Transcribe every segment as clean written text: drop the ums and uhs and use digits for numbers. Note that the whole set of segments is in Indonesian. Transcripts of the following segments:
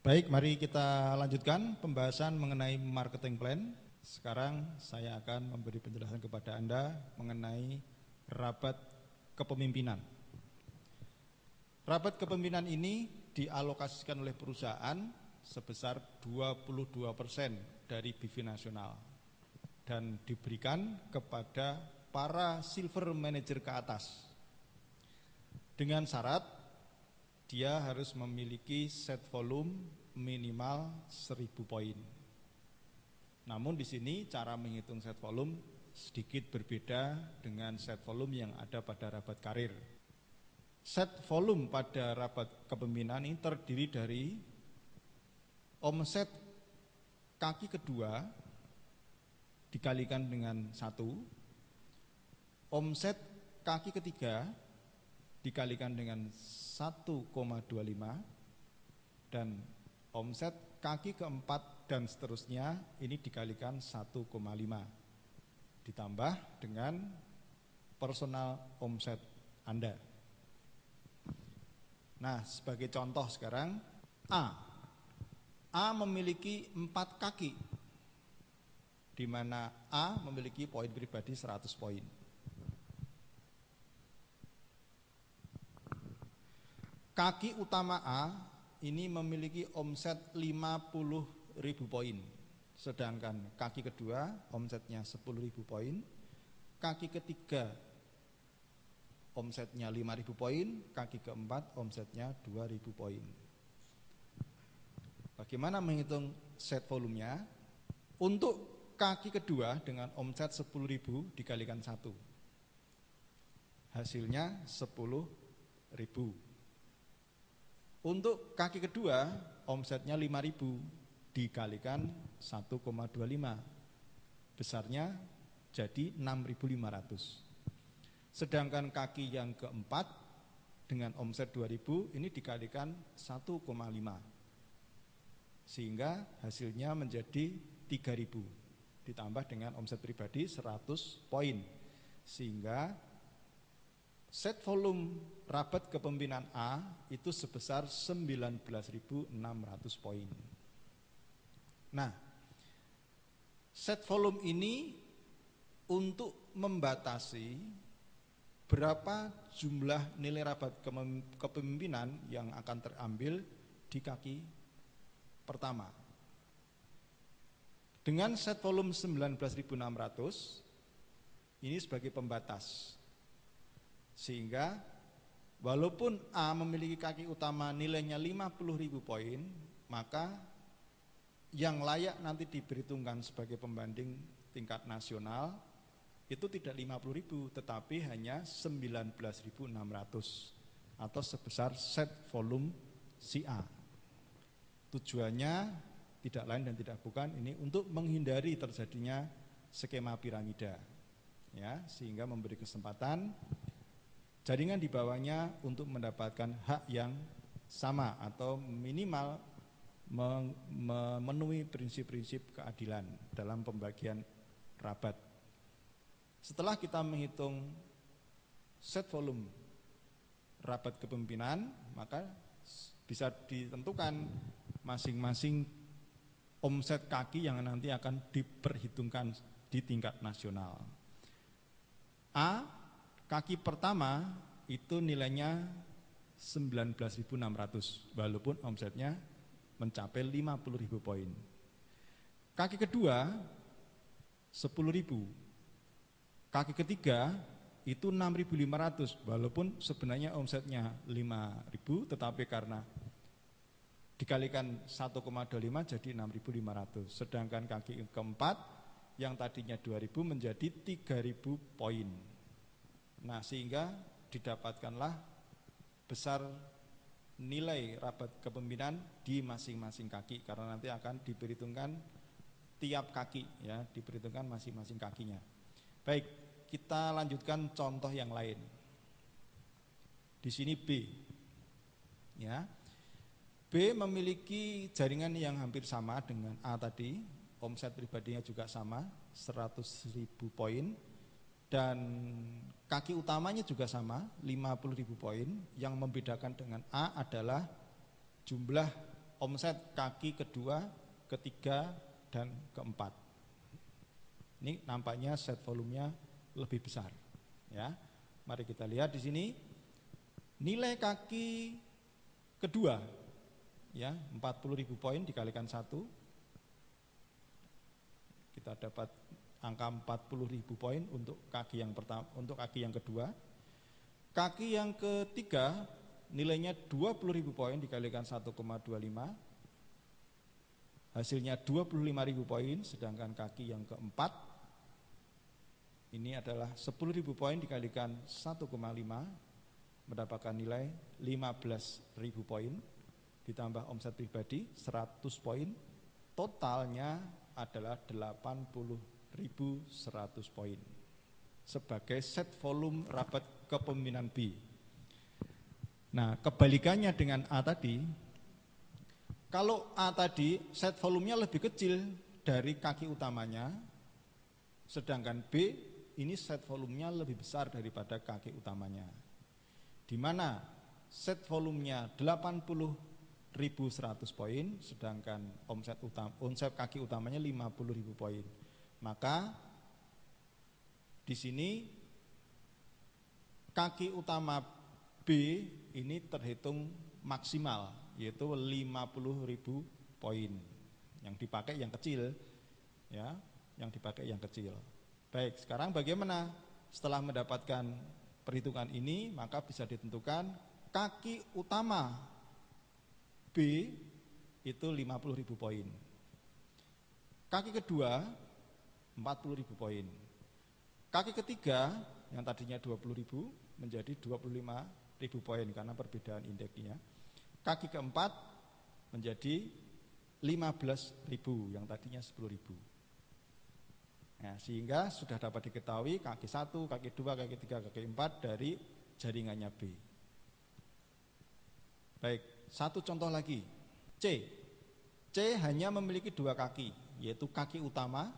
Baik, mari kita lanjutkan pembahasan mengenai marketing plan. Sekarang saya akan memberi penjelasan kepada Anda mengenai rapat kepemimpinan. Rapat kepemimpinan ini dialokasikan oleh perusahaan sebesar 22% dari BIV nasional dan diberikan kepada para silver manager ke atas dengan syarat dia harus memiliki set volume minimal 1000 poin. Namun di sini cara menghitung set volume sedikit berbeda dengan set volume yang ada pada rapat karir. Set volume pada rapat kepemimpinan ini terdiri dari omset kaki kedua dikalikan dengan 1, omset kaki ketiga dikalikan dengan 1,25 dan omset kaki keempat dan seterusnya ini dikalikan 1,5 ditambah dengan personal omset Anda. Nah, sebagai contoh sekarang A memiliki 4 kaki di mana A memiliki poin pribadi 100 poin. Kaki utama A ini memiliki omset 50.000 poin, sedangkan kaki kedua omsetnya 10.000 poin, kaki ketiga omsetnya 5.000 poin, kaki keempat omsetnya 2.000 poin. Bagaimana menghitung set volumenya? Untuk kaki kedua dengan omset 10.000 dikalikan 1, hasilnya 10.000. Untuk kaki kedua omsetnya 5.000 dikalikan 1,25, besarnya jadi 6.500. Sedangkan kaki yang keempat dengan omset 2.000 ini dikalikan 1,5, sehingga hasilnya menjadi 3.000 ditambah dengan omset pribadi 100 poin, sehingga set volume rapat kepemimpinan A itu sebesar 19.600 poin. Nah, set volume ini untuk membatasi berapa jumlah nilai rapat kepemimpinan yang akan terambil di kaki pertama. Dengan set volume 19.600 ini sebagai pembatas, sehingga walaupun A memiliki kaki utama nilainya 50.000 poin, maka yang layak nanti diperhitungkan sebagai pembanding tingkat nasional itu tidak 50.000 tetapi hanya 19.600 atau sebesar set volume si A. Tujuannya tidak lain dan tidak bukan ini untuk menghindari terjadinya skema piramida, ya, sehingga memberi kesempatan jaringan di bawahnya untuk mendapatkan hak yang sama atau minimal memenuhi prinsip-prinsip keadilan dalam pembagian rabat. Setelah kita menghitung set volume rabat kepemimpinan, maka bisa ditentukan masing-masing omset kaki yang nanti akan diperhitungkan di tingkat nasional. A kaki pertama itu nilainya 19.600 walaupun omsetnya mencapai 50.000 poin. Kaki kedua 10.000. Kaki ketiga itu 6.500 walaupun sebenarnya omsetnya 5.000 tetapi karena dikalikan 1,25 jadi 6.500. Sedangkan kaki keempat yang tadinya 2.000 menjadi 3.000 poin. Nah, sehingga didapatkanlah besar nilai rabat kepemimpinan di masing-masing kaki karena nanti akan diperhitungkan tiap kaki, ya, diperhitungkan masing-masing kakinya. Baik, kita lanjutkan contoh yang lain. Di sini B, ya. B memiliki jaringan yang hampir sama dengan A tadi, omset pribadinya juga sama, 100.000 poin. Dan kaki utamanya juga sama, 50.000 poin. Yang membedakan dengan A adalah jumlah omset kaki kedua, ketiga, dan keempat. Ini nampaknya set volumenya lebih besar. Ya, mari kita lihat di sini nilai kaki kedua, ya 40.000 poin dikalikan 1, kita dapat angka 40.000 poin untuk kaki yang pertama, untuk kaki yang kedua. Kaki yang ketiga nilainya 20.000 poin dikalikan 1,25, hasilnya 25.000 poin. Sedangkan kaki yang keempat ini adalah 10.000 poin dikalikan 1,5, mendapatkan nilai 15.000 poin, ditambah omset pribadi 100 poin, totalnya adalah 80.100 poin sebagai set volume rapat kepemimpinan B. Nah, kebalikannya dengan A tadi, kalau A tadi set volumenya lebih kecil dari kaki utamanya, sedangkan B ini set volumenya lebih besar daripada kaki utamanya, di mana set volumenya 80.100 poin, sedangkan omset kaki utamanya 50.000 poin. Maka di sini kaki utama B ini terhitung maksimal, yaitu 50.000 poin. Yang dipakai yang kecil, ya, yang dipakai yang kecil. Baik, sekarang bagaimana? Setelah mendapatkan perhitungan ini, maka bisa ditentukan kaki utama B itu 50.000 poin. Kaki kedua 40.000 poin. Kaki ketiga yang tadinya 20.000 menjadi 25.000 poin karena perbedaan indeksnya. Kaki keempat menjadi 15.000 yang tadinya 10.000. Nah, sehingga sudah dapat diketahui kaki 1, kaki 2, kaki 3, kaki 4 dari jaringannya B. Baik, satu contoh lagi. C hanya memiliki 2 kaki, yaitu kaki utama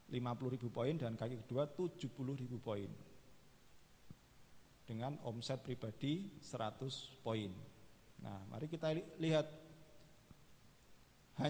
50.000 poin dan kaki kedua 70.000 poin dengan omset pribadi 100 poin. Nah, mari kita lihat,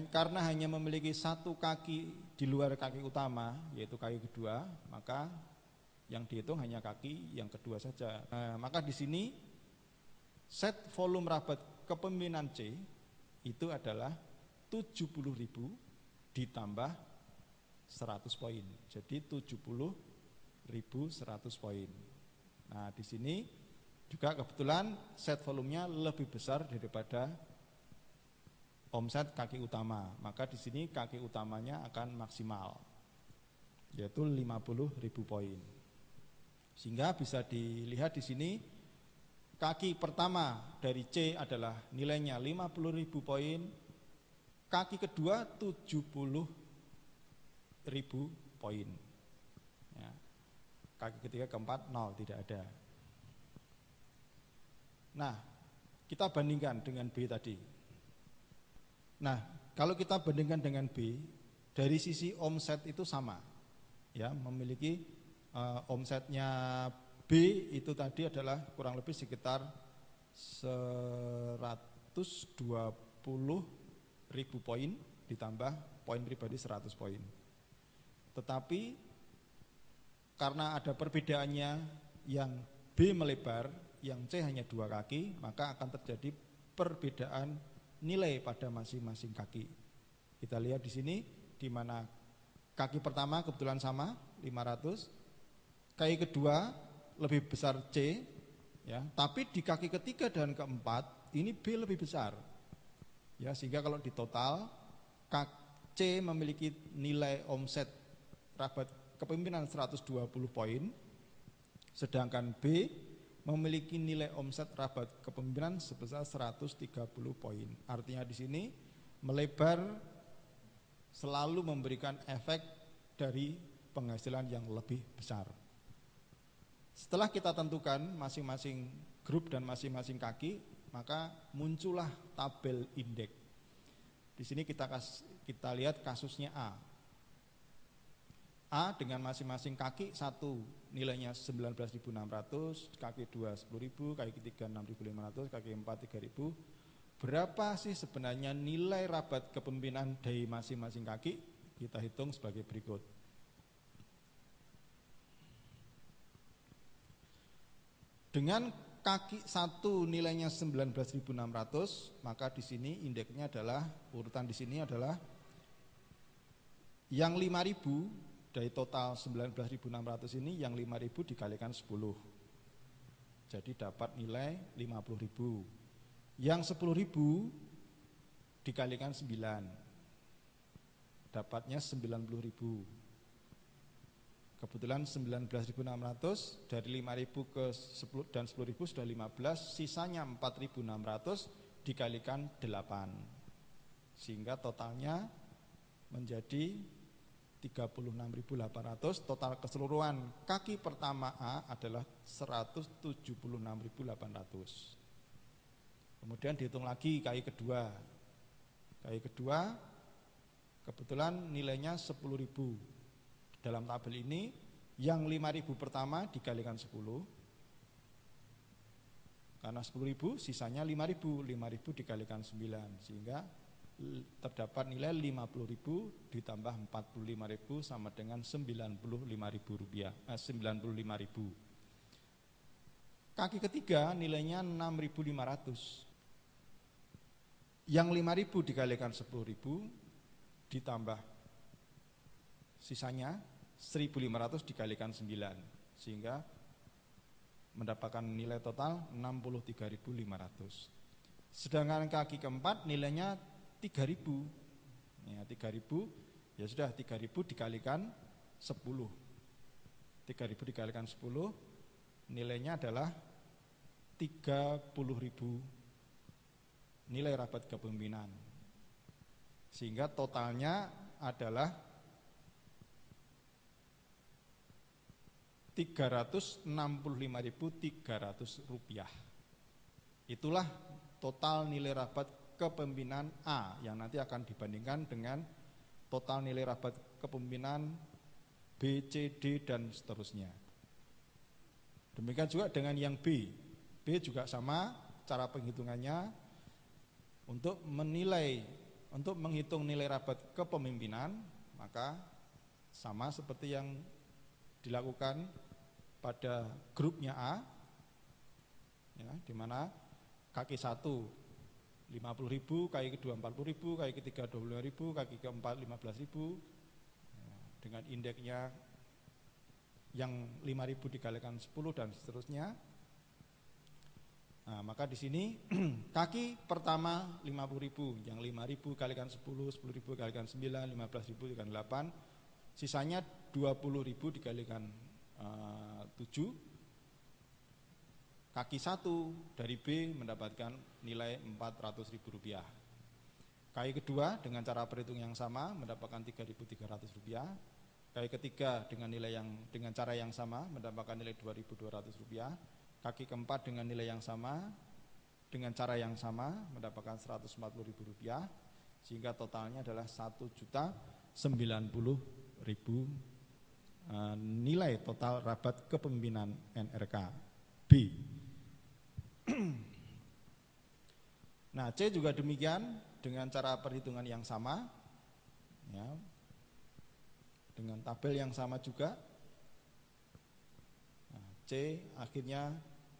karena hanya memiliki 1 kaki di luar kaki utama, yaitu kaki kedua, maka yang dihitung hanya kaki yang kedua saja. Nah, maka di sini set volume rabat kepemimpinan C itu adalah 70.000 ditambah 100 poin, jadi 70.100 poin. Nah, di sini juga kebetulan set volumenya lebih besar daripada omset kaki utama, maka di sini kaki utamanya akan maksimal, yaitu 50.000 poin. Sehingga bisa dilihat di sini kaki pertama dari C adalah nilainya 50.000 poin, kaki kedua 70.000 poin. Ya. Kaki ketiga keempat 0, tidak ada. Nah, kita bandingkan dengan B tadi. Nah, kalau kita bandingkan dengan B, dari sisi omset itu sama, ya, memiliki omsetnya B itu tadi adalah kurang lebih sekitar 120.000 poin ditambah poin pribadi 100 poin. Tetapi karena ada perbedaannya, yang B melebar, yang C hanya 2 kaki, maka akan terjadi perbedaan nilai pada masing-masing kaki. Kita lihat di sini, di mana kaki pertama kebetulan sama 500, kaki kedua lebih besar C, ya, tapi di kaki ketiga dan keempat ini B lebih besar, ya, sehingga kalau di total C memiliki nilai omset rabat kepemimpinan 120 poin, sedangkan B memiliki nilai omset rabat kepemimpinan sebesar 130 poin. Artinya di sini melebar selalu memberikan efek dari penghasilan yang lebih besar. Setelah kita tentukan masing-masing grup dan masing-masing kaki, maka muncullah tabel indeks. Di sini kita lihat kasusnya A. A dengan masing-masing kaki, 1 nilainya 19.600, kaki 2 10.000, kaki 3 6.500, kaki 4 3.000, Berapa sih sebenarnya nilai rabat kepemimpinan dari masing-masing kaki? Kita hitung sebagai berikut. Dengan kaki 1 nilainya 19.600, maka di sini indeksnya adalah, urutan di sini adalah yang 5.000 dari total 19.600 ini, yang 5.000 dikalikan 10. Jadi dapat nilai 50.000. Yang 10.000 dikalikan 9, dapatnya 90.000. Kebetulan 19.600 dari 5.000 ke 10 dan 10.000 sudah 15, sisanya 4.600 dikalikan 8, sehingga totalnya menjadi 36.800. Total keseluruhan kaki pertama A adalah 176.800. Kemudian dihitung lagi kaki kedua. Kaki kedua kebetulan nilainya 10.000. Dalam tabel ini yang 5.000 pertama dikalikan 10, karena 10.000 sisanya 5.000, 5.000 dikalikan 9, sehingga terdapat nilai 50.000 ditambah 45.000 sama dengan 95.000 rupiah. 95.000. Kaki ketiga nilainya 6.500. Yang 5.000 dikalikan 10.000 ditambah sisanya 1.500 dikalikan 9, sehingga mendapatkan nilai total 63.500. Sedangkan kaki keempat nilainya 3.000. Ya, 3.000 ya sudah, 3.000 dikalikan 10. 3.000 dikalikan 10 nilainya adalah 30.000 nilai rabat kepemimpinan, sehingga totalnya adalah 365.300 rupiah. Itulah total nilai rabat kepemimpinan A yang nanti akan dibandingkan dengan total nilai rabat kepemimpinan B, C, D dan seterusnya. Demikian juga dengan yang B. B juga sama cara penghitungannya. Untuk menghitung nilai rabat kepemimpinan, maka sama seperti yang dilakukan pada grupnya A, ya, di mana kaki 1 50.000, kaki kedua 40.000, kaki ketiga 25.000, kaki keempat 15.000, ya, dengan indeksnya yang 5.000 dikalikan 10 dan seterusnya. Nah, maka di sini kaki pertama 50.000, yang 5.000 kalikan 10, 10.000 kalikan 9, 15.000 dikalikan 8, sisanya 20.000 dikalikan 7. Kaki 1 dari B mendapatkan nilai 400.000 rupiah. Kaki kedua dengan cara perhitung yang sama mendapatkan 3.300 rupiah. Kaki ketiga dengan cara yang sama mendapatkan nilai 2.200 rupiah. Kaki keempat dengan nilai yang sama, dengan cara yang sama mendapatkan 140.000 rupiah, sehingga totalnya adalah 1.090.000 nilai total rabat kepemimpinan NRK B. Nah, C juga demikian dengan cara perhitungan yang sama, ya, dengan tabel yang sama juga. Nah, C akhirnya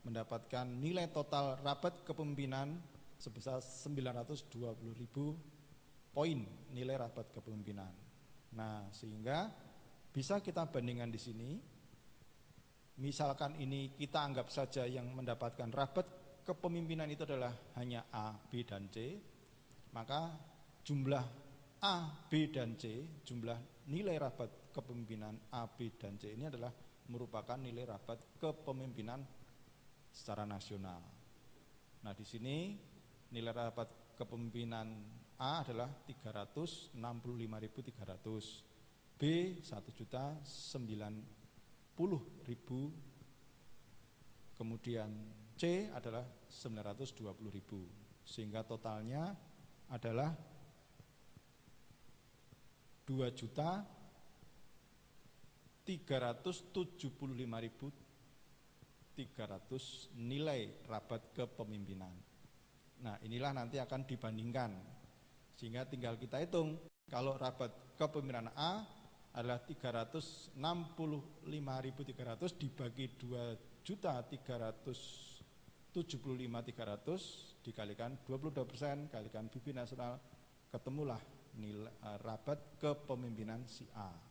mendapatkan nilai total rabat kepemimpinan sebesar 920.000 poin nilai rabat kepemimpinan. Nah, sehingga bisa kita bandingkan di sini. Misalkan ini kita anggap saja yang mendapatkan rabat kepemimpinan itu adalah hanya A, B, dan C, maka jumlah A, B, dan C, jumlah nilai rabat kepemimpinan A, B, dan C ini adalah merupakan nilai rabat kepemimpinan secara nasional. Nah, di sini nilai rabat kepemimpinan A adalah 365.300, B 1.090.000, kemudian C adalah 920.000, sehingga totalnya adalah 2.375.300 nilai rabat kepemimpinan. Nah, inilah nanti akan dibandingkan. Sehingga tinggal kita hitung, kalau rabat kepemimpinan A adalah 365.300 dibagi 2.375.300 dikalikan 22% kalikan PIB nasional, ketemulah nilai rabat kepemimpinan si A.